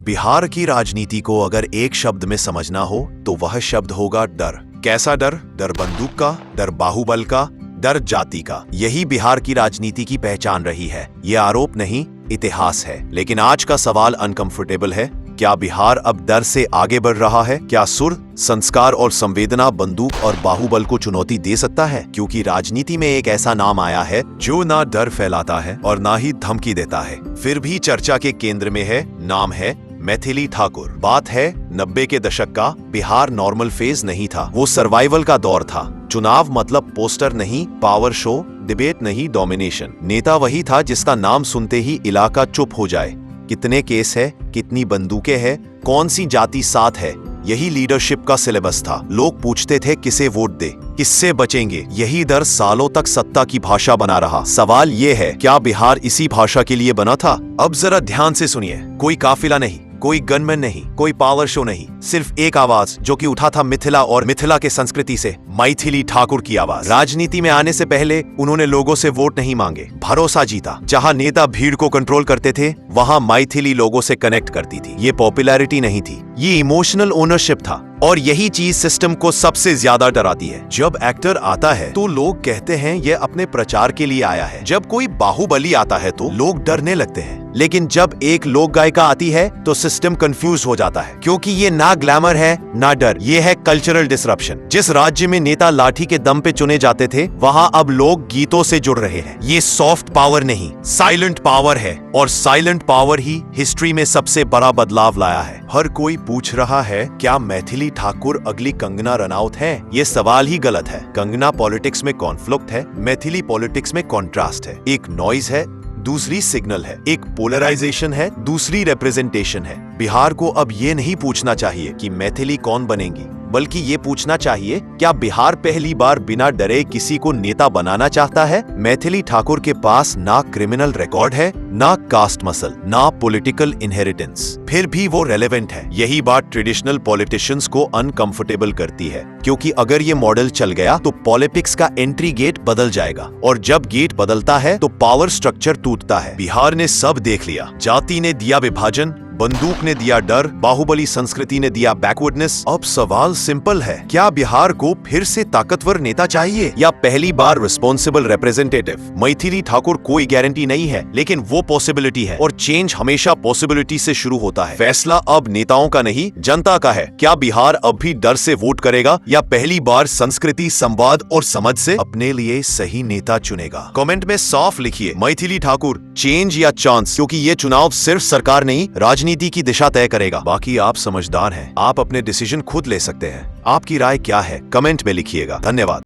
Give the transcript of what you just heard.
बिहार की राजनीति को अगर एक शब्द में समझना हो तो वह शब्द होगा डर। कैसा डर? डर बंदूक का, डर बाहुबल का, डर जाति का। यही बिहार की राजनीति की पहचान रही है। ये आरोप नहीं, इतिहास है। लेकिन आज का सवाल अनकंफर्टेबल है। क्या बिहार अब डर से आगे बढ़ रहा है? क्या सुर, संस्कार और संवेदना बंदूक और बाहुबल को चुनौती दे सकता है? क्योंकि राजनीति में एक ऐसा नाम आया है जो ना डर फैलाता है और ना ही धमकी देता है, फिर भी चर्चा के केंद्र में है। नाम है मैथिली ठाकुर। बात है 90 के दशक का। बिहार नॉर्मल फेज नहीं था, वो सर्वाइवल का दौर था। चुनाव मतलब पोस्टर नहीं, पावर शो, डिबेट नहीं, डोमिनेशन। नेता वही था जिसका नाम सुनते ही इलाका चुप हो जाए। कितने केस है, कितनी बंदूकें हैं, कौन सी जाति साथ है, यही लीडरशिप का सिलेबस था। लोग पूछते थे किसे वोट दे, किससे बचेंगे। यही डर सालों तक सत्ता की भाषा बना रहा। सवाल ये है, क्या बिहार इसी भाषा के लिए बना था? अब जरा ध्यान से सुनिए। कोई काफिला नहीं, कोई गनमैन नहीं, कोई पावर शो नहीं, सिर्फ एक आवाज जो कि उठा था मिथिला और मिथिला के संस्कृति से, मैथिली ठाकुर की आवाज। राजनीति में आने से पहले उन्होंने लोगों से वोट नहीं मांगे, भरोसा जीता। जहां नेता भीड़ को कंट्रोल करते थे, वहां मैथिली लोगों से कनेक्ट करती थी। ये पॉपुलैरिटी नहीं थी, ये इमोशनल ओनरशिप था। और यही चीज सिस्टम को सबसे ज्यादा डराती है। जब एक्टर आता है तो लोग कहते हैं ये अपने प्रचार के लिए आया है। जब कोई बाहुबली आता है तो लोग डरने लगते हैं। लेकिन जब एक लोक गायिका आती है तो सिस्टम कंफ्यूज हो जाता है, क्योंकि ये ना ग्लैमर है ना डर, ये है कल्चरल डिसरप्शन। जिस राज्य में नेता लाठी के दम पे चुने जाते थे, वहां अब लोग गीतों से जुड़ रहे हैं। ये सॉफ्ट पावर नहीं, साइलेंट पावर है। और साइलेंट पावर ही हिस्ट्री में सबसे बड़ा बदलाव लाया है। हर कोई पूछ रहा है, क्या मैथिली ठाकुर अगली कंगना रनौत है? ये सवाल ही गलत है। कंगना पॉलिटिक्स में कॉन्फ्लिक्ट है, मैथिली पॉलिटिक्स में कॉन्ट्रास्ट है। एक नॉइज है, दूसरी सिग्नल है। एक पोलराइजेशन है, दूसरी रिप्रेजेंटेशन है। बिहार को अब ये नहीं पूछना चाहिए कि मैथिली कौन बनेगी, बल्कि ये पूछना चाहिए, क्या बिहार पहली बार बिना डरे किसी को नेता बनाना चाहता है? मैथिली ठाकुर के पास ना क्रिमिनल रिकॉर्ड है, ना कास्ट मसल, ना पॉलिटिकल इनहेरिटेंस, फिर भी वो रेलेवेंट है। यही बात ट्रेडिशनल पॉलिटिशियंस को अनकंफर्टेबल करती है, क्योंकि अगर ये मॉडल चल गया तो पॉलिटिक्स का एंट्री गेट बदल जाएगा। और जब गेट बदलता है तो पावर स्ट्रक्चर टूटता है। बिहार ने सब देख लिया। जाति ने दिया विभाजन, बंदूक ने दिया डर, बाहुबली संस्कृति ने दिया बैकवर्डनेस। अब सवाल सिंपल है, क्या बिहार को फिर से ताकतवर नेता चाहिए या पहली बार रिस्पॉन्सिबल रिप्रेजेंटेटिव? मैथिली ठाकुर कोई गारंटी नहीं है, लेकिन वो पॉसिबिलिटी है। और चेंज हमेशा पॉसिबिलिटी से शुरू होता है। फैसला अब नेताओं का नहीं, जनता का है। क्या बिहार अब भी डर से वोट करेगा या पहली बार संस्कृति, संवाद और समझ से अपने लिए सही नेता चुनेगा? कमेंट में साफ लिखिए, मैथिली ठाकुर, चेंज या चांस, क्योंकि ये चुनाव सिर्फ सरकार नहीं, राजनीति की दिशा तय करेगा। बाकी आप समझदार हैं, आप अपने डिसीजन खुद ले सकते हैं। आपकी राय क्या है? कमेंट में लिखिएगा। धन्यवाद।